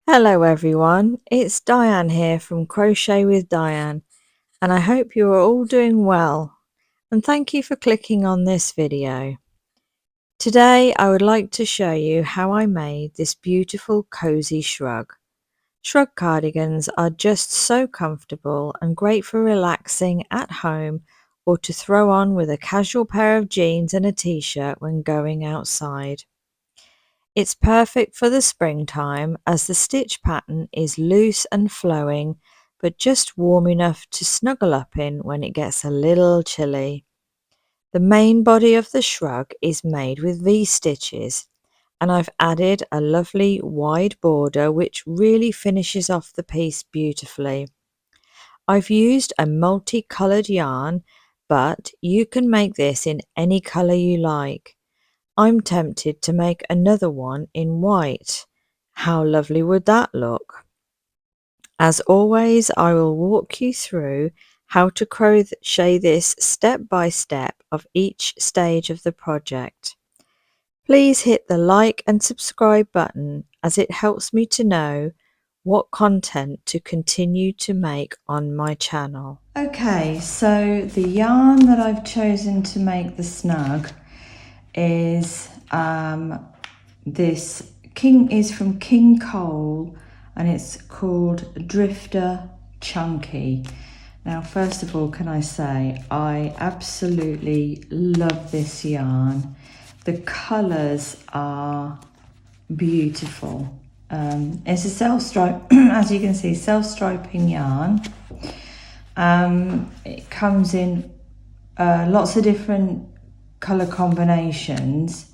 Hello everyone, it's Diane here from Crochet with Diane, and I hope you are all doing well, and thank you for clicking on this video. Today I would like to show you how I made this beautiful cozy shrug. Shrug cardigans are just so comfortable and great for relaxing at home or to throw on with a casual pair of jeans and a t-shirt when going outside. It's perfect for the springtime as the stitch pattern is loose and flowing, but just warm enough to snuggle up in when it gets a little chilly. The main body of the shrug is made with V-stitches, and I've added a lovely wide border which really finishes off the piece beautifully. I've used a multicoloured yarn, but you can make this in any colour you like. I'm tempted to make another one in white. How lovely would that look? As always, I will walk you through how to crochet this step by step of each stage of the project. Please hit the like and subscribe button as it helps me to know what content to continue to make on my channel. Okay, so the yarn that I've chosen to make the snug is this is from King Cole, and it's called Drifter Chunky. Now, first of all, can I say I absolutely love this yarn. The colours are beautiful. It's a self-stripe, as you can see, self-striping yarn. It comes in lots of different colour combinations,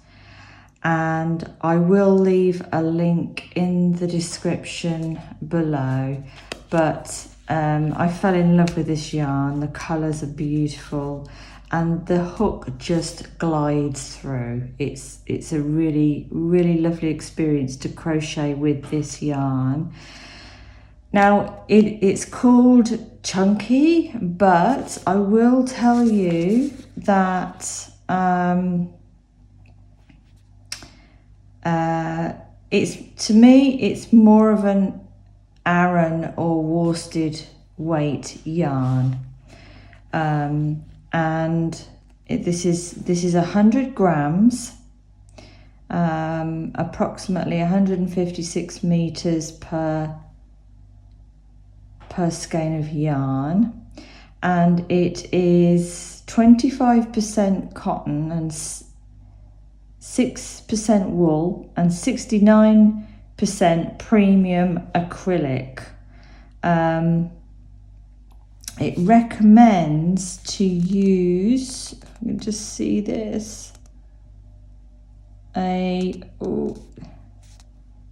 and I will leave a link in the description below, but I fell in love with this yarn. The colours are beautiful and the hook just glides through. It's a really lovely experience to crochet with this yarn. Now it's called Chunky, but I will tell you that to me it's more of an Aran or worsted weight yarn, and this is 100 grams, approximately 156 meters per skein of yarn, and it is 25% cotton and 6% wool and 69% premium acrylic. It recommends to use, you can just see this, a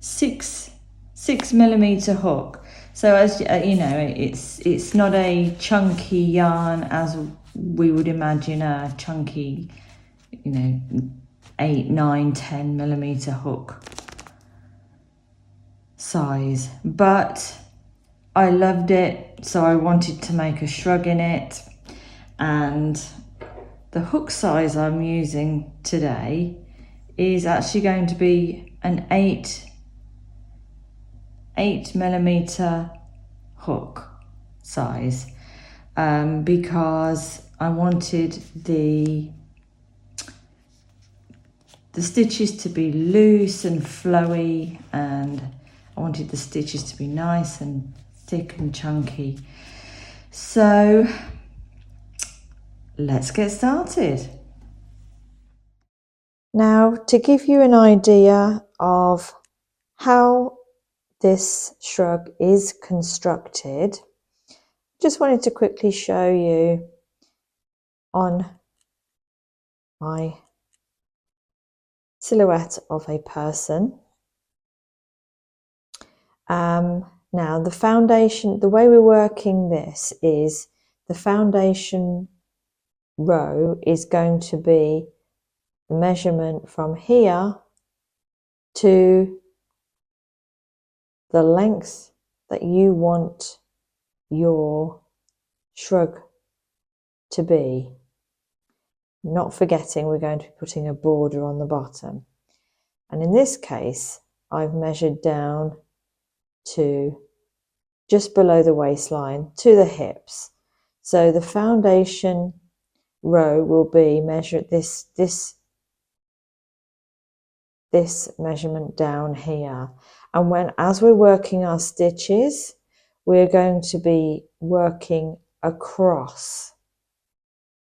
6mm hook. So as you know, it's not a chunky yarn as we would imagine a chunky, 8, 9, 10mm hook size, but I loved it, so I wanted to make a shrug in it. And the hook size I'm using today is actually going to be an 8mm hook size, because I wanted the stitches to be loose and flowy, and I wanted the stitches to be nice and thick and chunky. So let's get started. Now, to give you an idea of how this shrug is constructed, just wanted to quickly show you on my silhouette of a person. Now the foundation, the way we're working this is the foundation row is going to be the measurement from here to the length that you want your shrug to be. Not forgetting we're going to be putting a border on the bottom. And in this case, I've measured down to just below the waistline to the hips. So the foundation row will be measured this measurement down here. And as we're working our stitches, we're going to be working across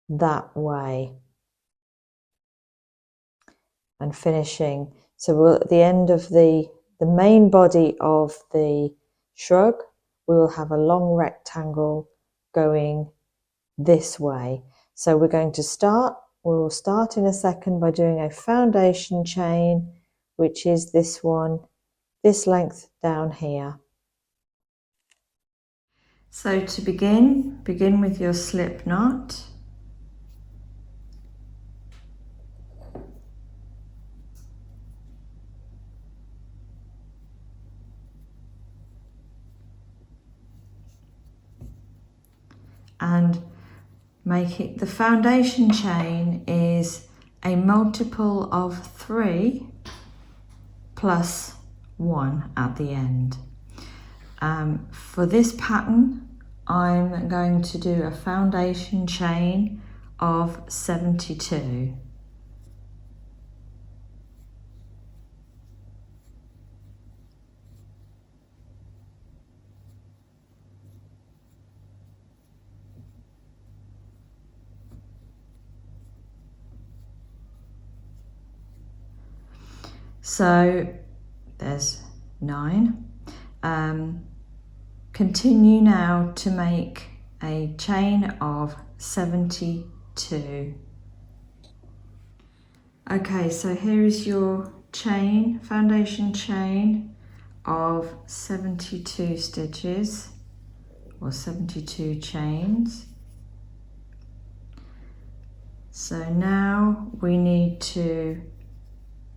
that way and finishing. So we'll, at the end of the main body of the shrug, we will have a long rectangle going this way. So we're going to start, we'll start in a second by doing a foundation chain, which is this one, this length down here. So to begin with your slip knot. And make it, the foundation chain is a multiple of 3 plus 1 at the end. For this pattern, I'm going to do a foundation chain of 72. So there's 9. Continue now to make a chain of 72. Okay, so here is your chain, foundation chain of 72 stitches or 72 chains. So now we need to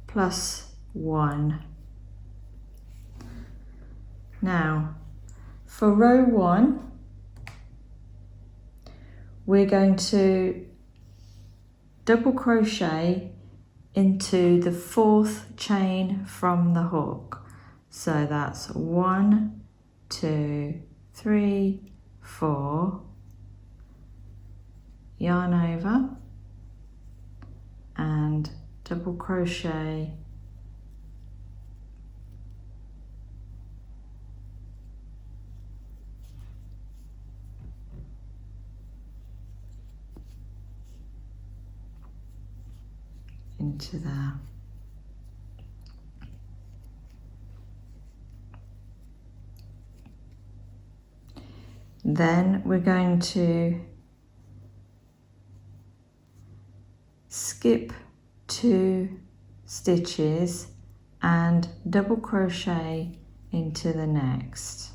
plus 1. Now for row 1, we're going to double crochet into the 4th chain from the hook. So that's 1, 2, 3, 4, yarn over and double crochet into there. Then we're going to skip 2 stitches and double crochet into the next.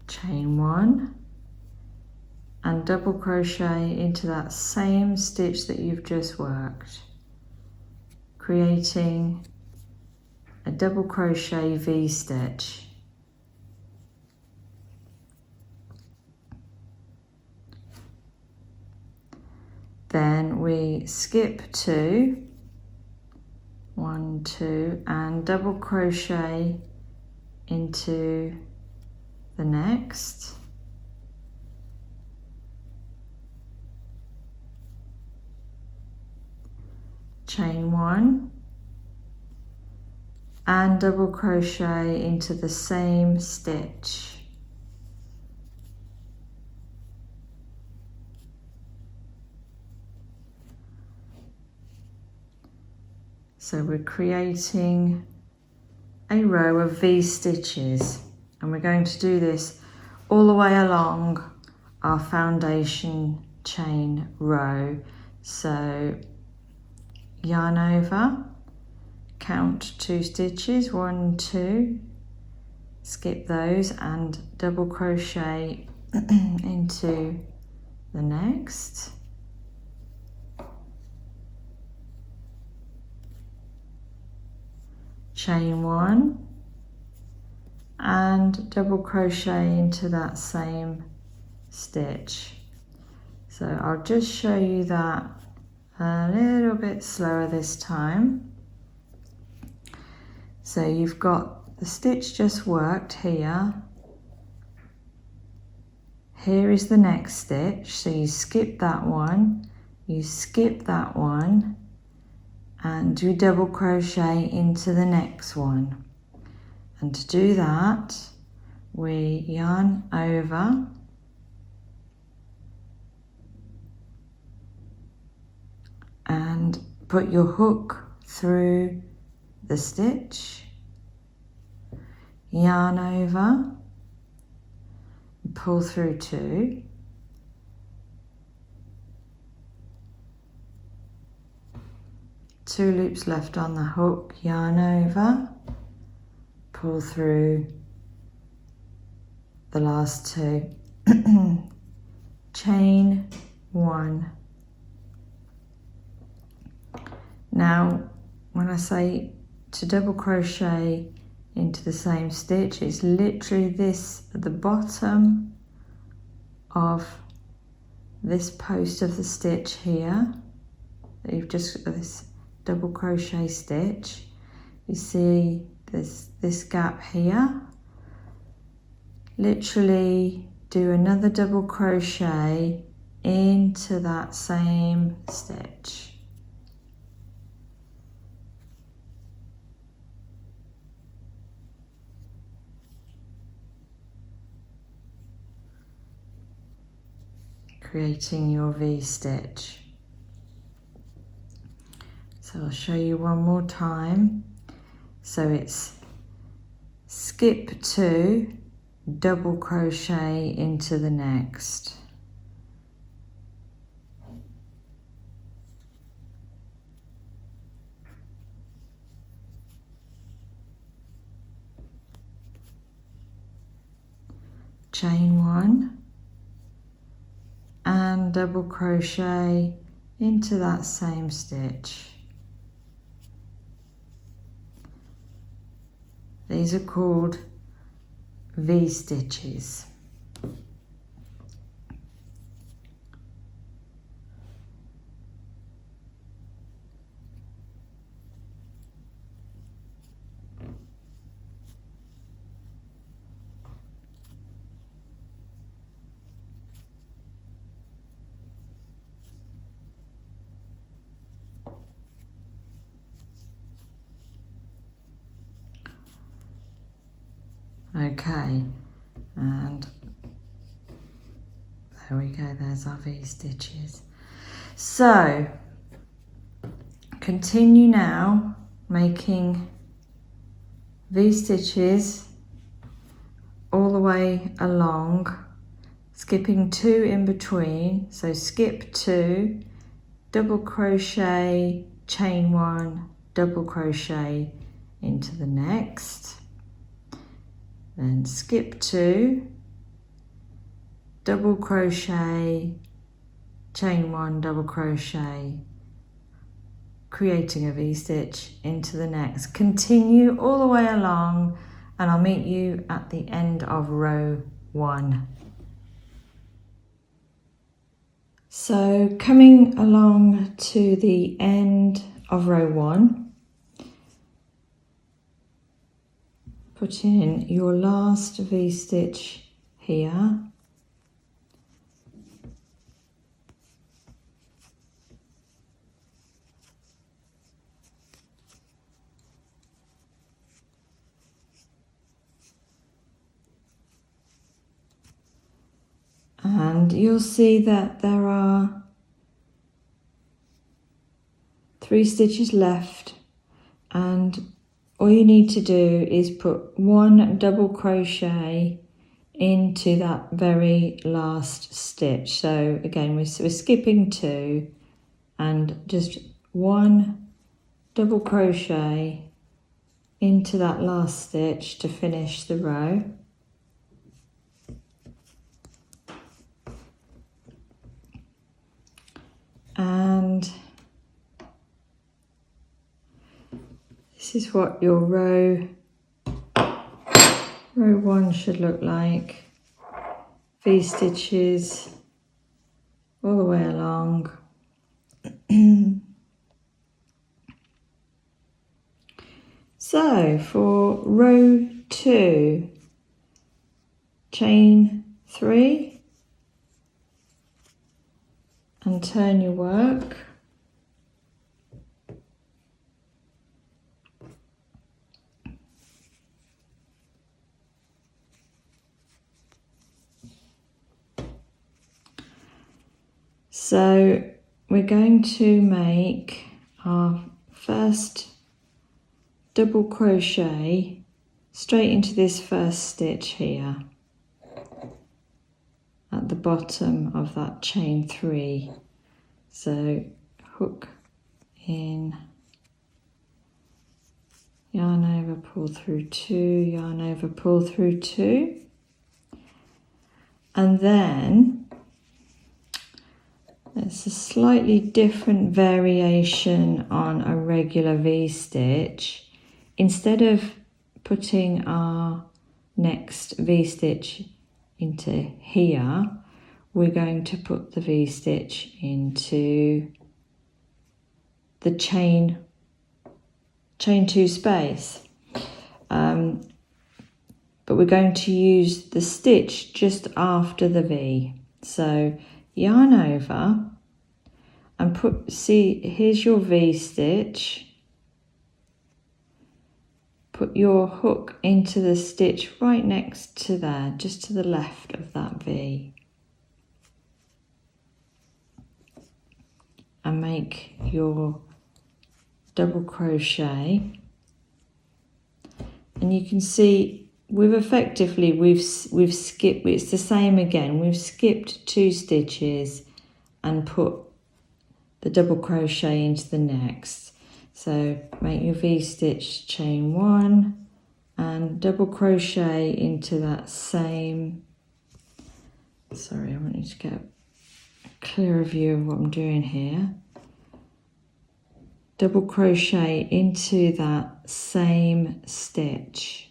Chain 1 and double crochet into that same stitch that you've just worked, creating a double crochet V-stitch. Then we skip 2, 1, 2 and double crochet into the next. Chain 1 and double crochet into the same stitch. So we're creating a row of V stitches, and we're going to do this all the way along our foundation chain row. So yarn over, count 2 stitches, 1, 2, skip those and double crochet into the next. Chain 1 and double crochet into that same stitch. So I'll just show you that a little bit slower this time. So you've got the stitch just worked here. Here is the next stitch, so you skip that one, you skip that one, and you double crochet into the next one. And to do that, we yarn over and put your hook through the stitch, yarn over, pull through two, two loops left on the hook, yarn over, pull through the last two, chain one. Now when I say to double crochet into the same stitch, it's literally this at the bottom of this post of the stitch here. You've just got this double crochet stitch. You see this gap here. Literally do another double crochet into that same stitch. Creating your V-stitch. So I'll show you one more time. So it's skip two, double crochet into the next. Chain one and double crochet into that same stitch. These are called V-stitches. Okay, and there we go, there's our V-stitches. So continue now making V-stitches all the way along, skipping two in between. So skip two, double crochet, chain one, double crochet into the next. Then skip two, double crochet, chain one, double crochet, creating a V-stitch into the next. Continue all the way along and I'll meet you at the end of row one. So coming along to the end of row one, put in your last V-stitch here, and you'll see that there are 3 stitches left, and all you need to do is put 1 double crochet into that very last stitch. So again, we're skipping 2 and just 1 double crochet into that last stitch to finish the row. And this is what your row row 1 should look like. V-stitches all the way along. So for row 2, chain 3 and turn your work. So we're going to make our first double crochet straight into this first stitch here at the bottom of that chain 3. So hook in, yarn over, pull through 2, yarn over, pull through 2, and then it's a slightly different variation on a regular V-stitch. Instead of putting our next V-stitch into here, we're going to put the V-stitch into the chain 2 space. But we're going to use the stitch just after the V. So yarn over and here's your V-stitch. Put your hook into the stitch right next to there, just to the left of that V. And make your double crochet. And you can see we've skipped, it's the same again, we've skipped 2 stitches and put the double crochet into the next. So make your V-stitch, chain 1 and double crochet into that same, sorry, I want you to get a clearer view of what I'm doing here. Double crochet into that same stitch.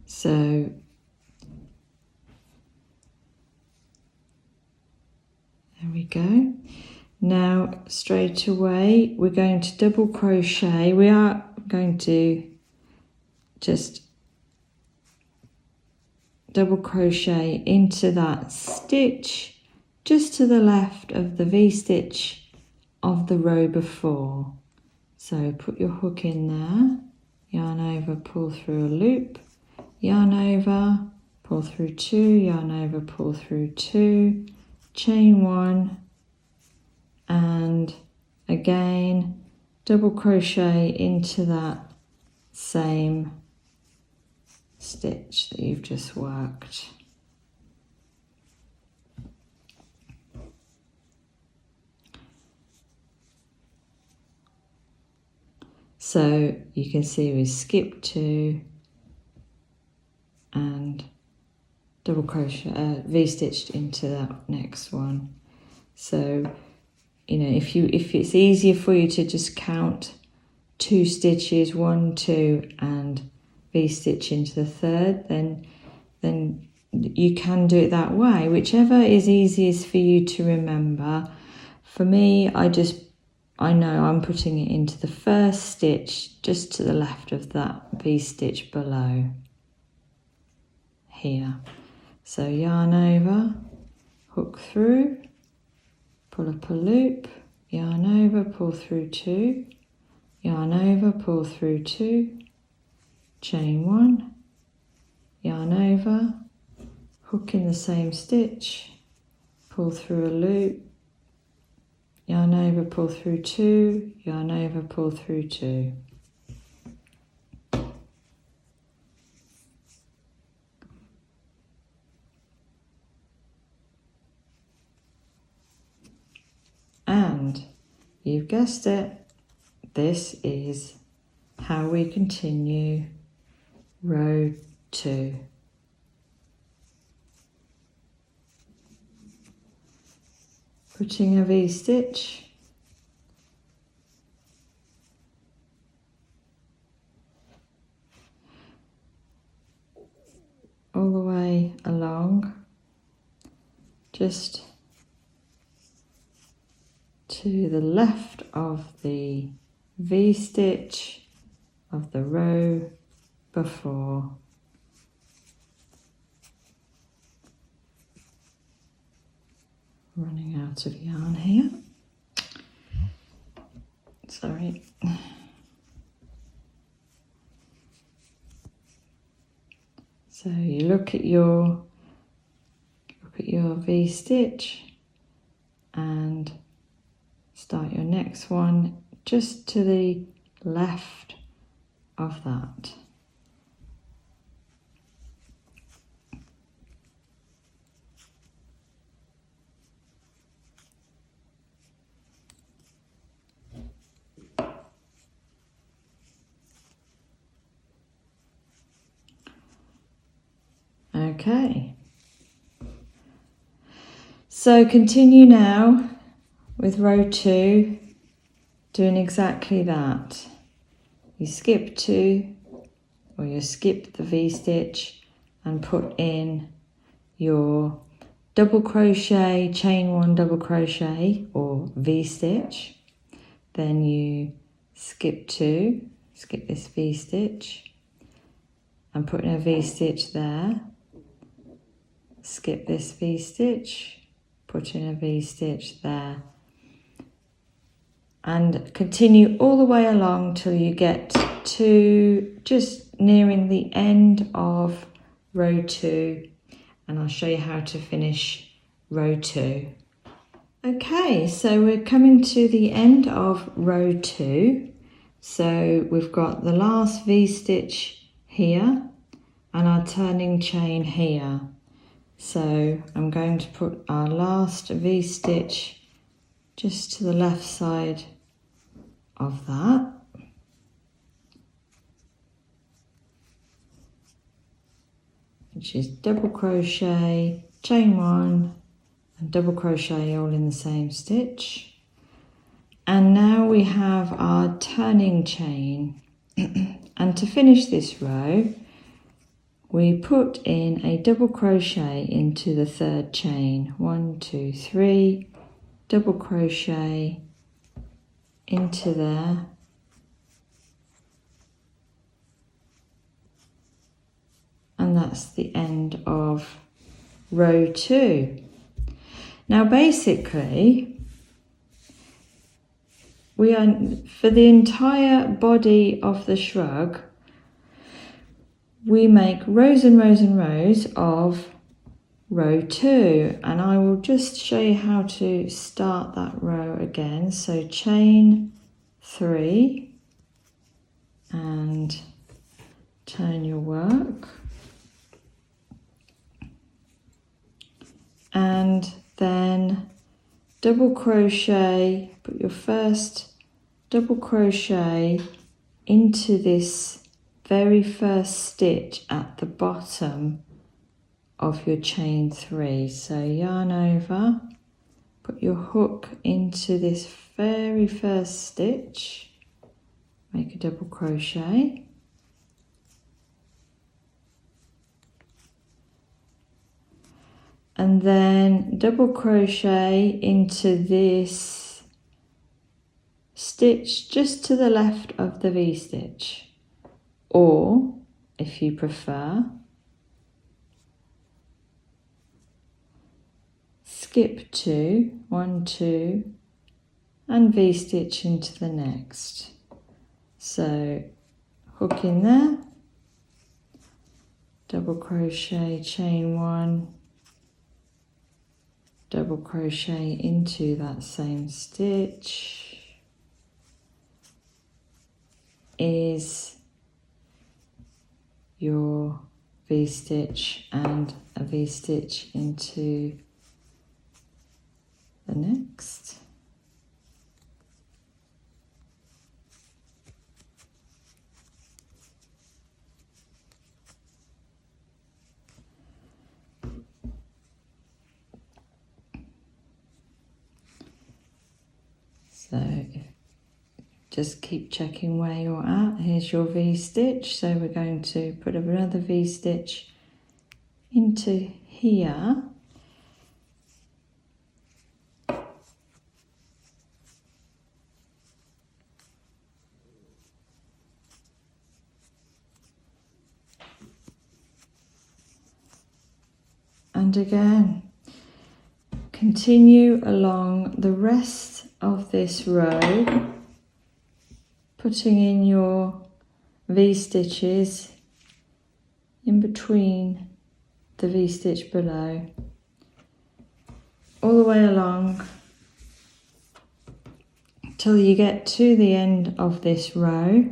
So there we go. Now straight away we're going to double crochet. We are going to just double crochet into that stitch just to the left of the V-stitch of the row before. So put your hook in there, yarn over, pull through a loop, yarn over, pull through 2, yarn over, pull through 2, chain 1, and again double crochet into that same stitch that you've just worked. So you can see we skipped 2 and double crochet, V-stitched into that next one. So you know, if it's easier for you to just count 2 stitches, 1, 2, and V-stitch into the third, then you can do it that way, whichever is easiest for you to remember. For me, I know I'm putting it into the first stitch just to the left of that V-stitch below here. So yarn over, hook through, pull up a loop, yarn over, pull through 2, yarn over, pull through 2, chain 1, yarn over, hook in the same stitch, pull through a loop, yarn over, pull through 2, yarn over, pull through 2. And you've guessed it, this is how we continue row 2. putting a V-stitch, all the way along, just to the left of the V-stitch of the row before. Running out of yarn here. Sorry. So you look at your V-stitch and start your next one just to the left of that. Okay, so continue now with row 2, doing exactly that. You skip 2, or you skip the V-stitch and put in your double crochet, chain 1 double crochet or V-stitch. Then you skip 2, skip this V-stitch and put in a V-stitch there. Skip this V-stitch, put in a V-stitch there, and continue all the way along till you get to just nearing the end of row 2, and I'll show you how to finish row 2. Okay, so we're coming to the end of row 2. So we've got the last V-stitch here and our turning chain here. So I'm going to put our last V-stitch just to the left side of that. Which is double crochet, chain 1 and double crochet all in the same stitch. And now we have our turning chain. And to finish this row, we put in a double crochet into the 3rd chain. 1, 2, 3, double crochet into there. And that's the end of row 2. Now basically, we are, for the entire body of the shrug, we make rows and rows and rows of row 2, and I will just show you how to start that row again. So chain 3 and turn your work, and then double crochet, put your first double crochet into this very first stitch at the bottom of your chain 3. So yarn over, put your hook into this very first stitch, make a double crochet, and then double crochet into this stitch just to the left of the V-stitch. Or, if you prefer, skip 2, 1, 2, and V-stitch into the next. So, hook in there, double crochet, chain 1, double crochet into that same stitch is your V-stitch and a V-stitch into the next. So just keep checking where you're at. Here's your V-stitch. So we're going to put another V-stitch into here. And again, continue along the rest of this row, putting in your V-stitches in between the V-stitch below, all the way along till you get to the end of this row,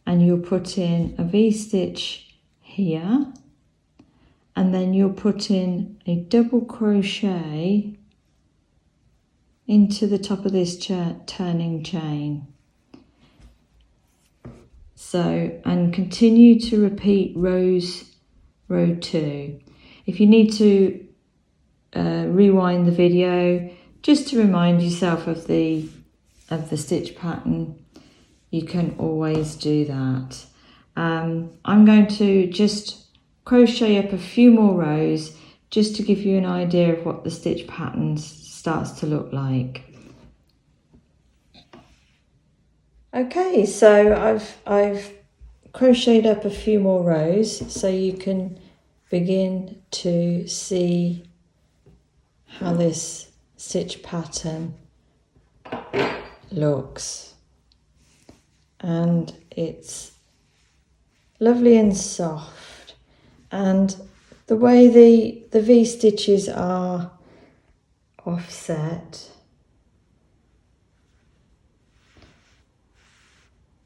and you'll put in a V-stitch here, and then you'll put in a double crochet into the top of this turning chain. So, and continue to repeat row 2. If you need to rewind the video just to remind yourself of the stitch pattern, you can always do that. I'm going to just crochet up a few more rows just to give you an idea of what the stitch pattern starts to look like. Okay, so I've crocheted up a few more rows so you can begin to see how this stitch pattern looks, and it's lovely and soft, and the way the V-stitches are offset,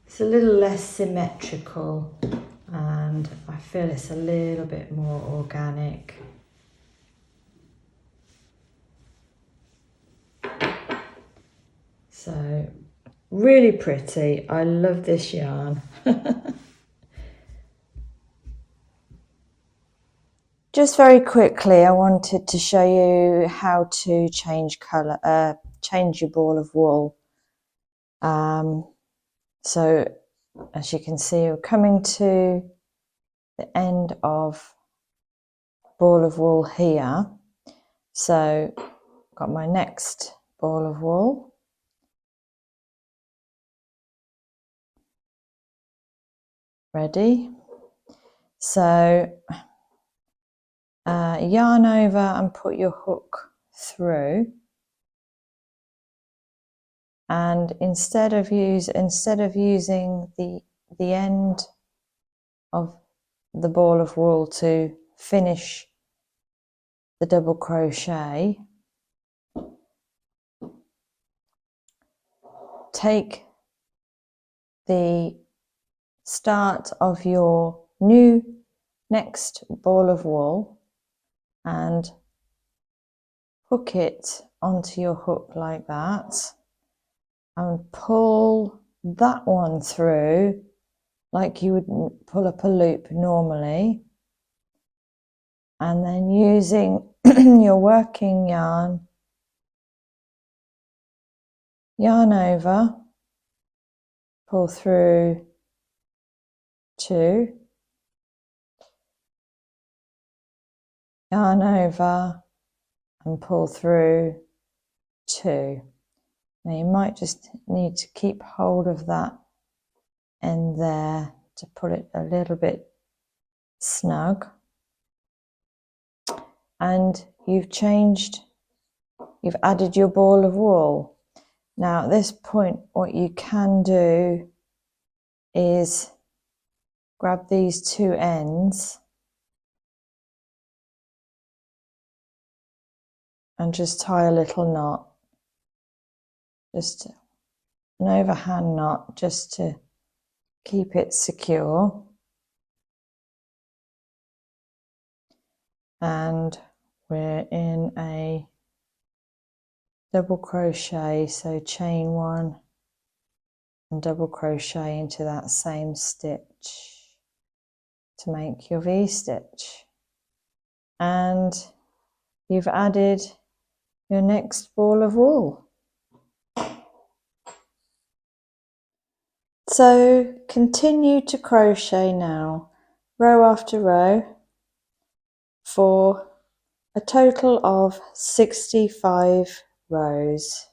it's a little less symmetrical, and I feel it's a little bit more organic. So really pretty. I love this yarn. Just very quickly, I wanted to show you how to change colour, change your ball of wool. So as you can see, we're coming to the end of ball of wool here. So got my next ball of wool. Ready. So yarn over and put your hook through, and instead of using the end of the ball of wool to finish the double crochet, take the start of your next ball of wool and hook it onto your hook like that, and pull that one through like you would pull up a loop normally, and then using your working yarn over, pull through 2, yarn over and pull through 2. Now you might just need to keep hold of that end there to put it a little bit snug. And you've added your ball of wool. Now at this point, what you can do is grab these 2 ends and just tie a little knot, just an overhand knot, just to keep it secure. And we're in a double crochet, so chain 1 and double crochet into that same stitch to make your V-stitch, and you've added your next ball of wool. So continue to crochet now, row after row, for a total of 65 rows.